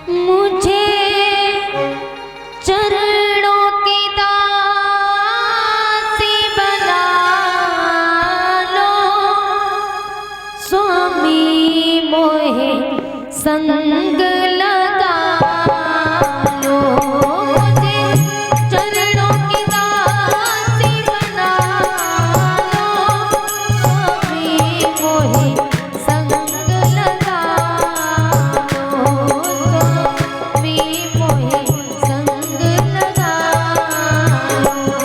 मुझे चरणों की दासी बना लो, स्वामी मोहे संग लगा लो। मुझे चरणों की दासी बना लो, स्वामी मोहे संग लगा लो, स्वामी मोहे संग लगा लो।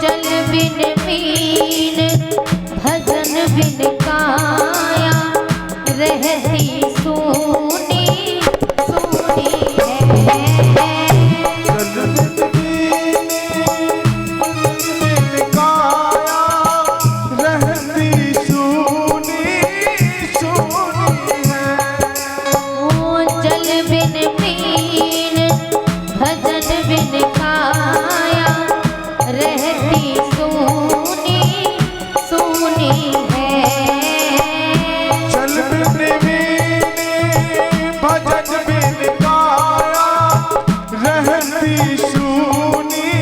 जल बिन मीन भजन बिन काया, रहती सूनी सूनी है। जल बिन मीन भजन बिन काया, रहती सूनी सूनी है। चल बिन मीन भजन बिन काया, रहती सूनी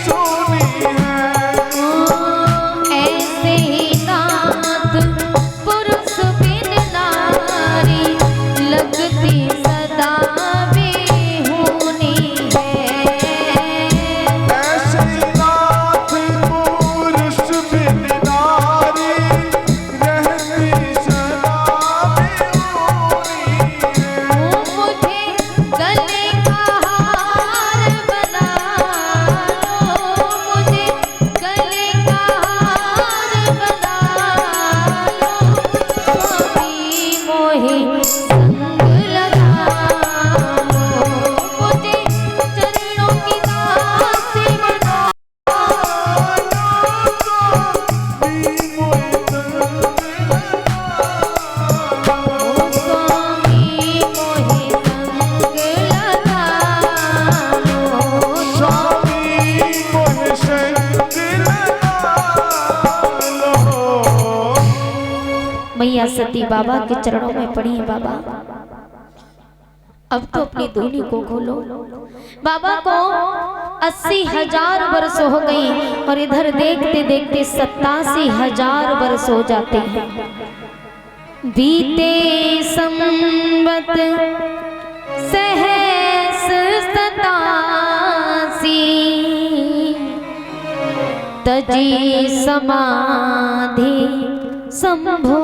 सूनी है। ऐसे ही नाथ पुरुष बिन नारी, लगती सदा बेहूनी है। ऐसे नाथ पुरुष बिन नारी, रहती सदा बेहूनी है। मुझे गले का हार बना लो, मुझे गले का हार बना लो, स्वामी मोहे संग लगा लो। मुझे चरणों की दासी बना लो, स्वामी मोहे संग लगा लो। स्वामी मोहे संग लगा लो। मैया सती बाबा के चरणों में पड़ी है। बाबा अब तो अपनी धूनी को खोलो। बाबा को 80,000 वर्ष हो गई और इधर देखते देखते 87,000 वर्ष हो जाते हैं। बीते संवत सहस 87, तजी समाधि शंभु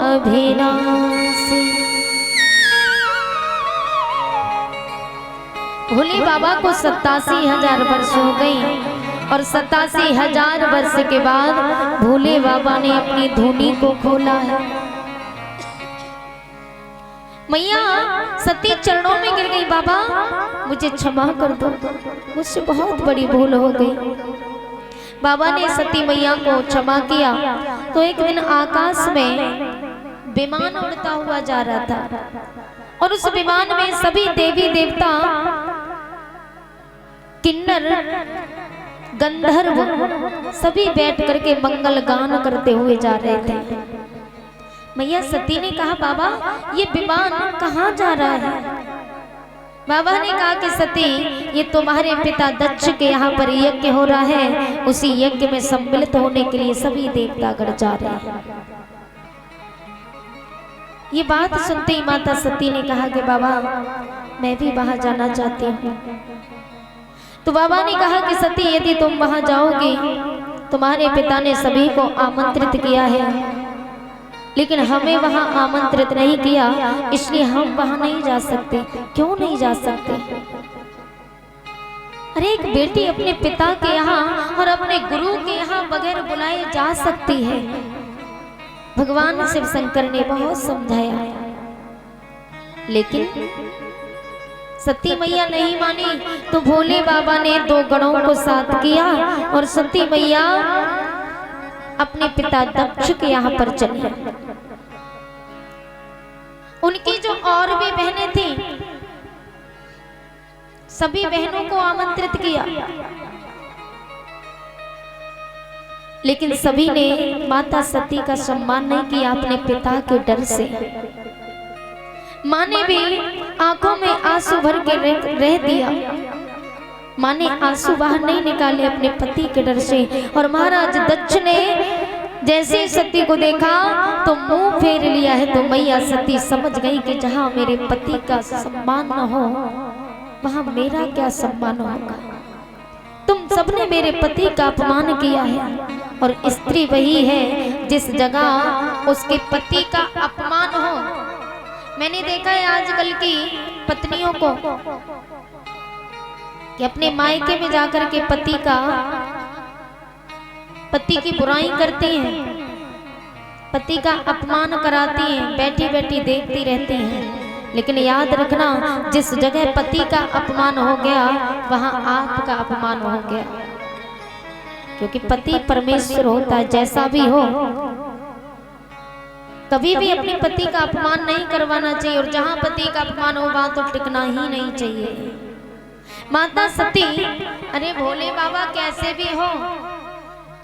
अभिनाशी। भोले बाबा को 87,000 वर्ष हो गई और 87,000 वर्ष के बाद भोले बाबा ने अपनी धूनी को खोला है। मैया सती चरणों में गिर गई, बाबा मुझे क्षमा कर दो, मुझसे बहुत बड़ी भूल हो गई। बाबा ने सती मैया को क्षमा किया तो एक दिन आकाश में विमान उड़ता हुआ जा रहा था और उस विमान में सभी देवी देवता, किन्नर, गंधर्व सभी बैठ करके मंगल गान करते हुए जा रहे थे। मैया सती ने कहा, बाबा ये विमान कहाँ जा रहा है? बाबा ने कहा कि सती ये तुम्हारे पिता दक्ष के यहाँ पर यज्ञ हो रहा है, उसी यज्ञ में सम्मिलित होने के लिए सभी देवतागण जा रहे हैं। ये बात सुनते ही माता सती ने कहा कि बाबा मैं भी वहां जाना चाहती हूँ। तो बाबा ने कहा कि सती यदि तुम वहां जाओगी, तुम्हारे पिता ने सभी को आमंत्रित किया है लेकिन हमें वहां आमंत्रित नहीं किया, इसलिए हम वहां नहीं जा सकते। क्यों नहीं जा सकते? अरे एक बेटी अपने पिता के यहाँ और अपने गुरु के यहाँ बगैर बुलाए जा सकती है। भगवान शिव शंकर ने बहुत समझाया लेकिन सती मैया नहीं मानी, तो भोले बाबा ने 2 गणों को साथ किया और सती मैया अपने पिता दक्ष के यहाँ पर चली। उनकी जो और भी बहनें थी, सभी बहनों को आमंत्रित किया, लेकिन सभी ने माता सती का सम्मान नहीं किया अपने पिता के डर से। माँ ने भी आंखों में आंसू भर के रह दिया। माँ ने आंसू बाहर नहीं निकाले अपने पति के डर से। और महाराज दक्ष ने जैसे ही सती को देखा तो मुंह फेर लिया है। तो मैया सती समझ गई कि जहां मेरे पति का सम्मान न हो वहां मेरा क्या सम्मान होगा। तुम सबने मेरे पति का अपमान किया है, और स्त्री वही है जिस जगह उसके पति का अपमान हो। मैंने देखा है आजकल की पत्नियों को कि अपने मायके में जाकर के पति की बुराई करती हैं, पति का अपमान कराती हैं, बैठी बैठी देखती रहती हैं। लेकिन याद रखना, जिस जगह पति का अपमान हो गया वहां आपका अपमान हो गया, क्योंकि पति परमेश्वर होता है। जैसा भी हो, कभी भी अपने पति का अपमान नहीं करवाना चाहिए, और जहां पति का अपमान हो वहां तो टिकना ही नहीं चाहिए। माता सती, अरे भोले बाबा कैसे भी हो,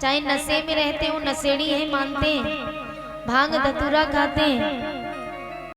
चाहे नशे में रहते हो, नशेड़ी है मानते हैं, भांग धतूरा खाते हैं,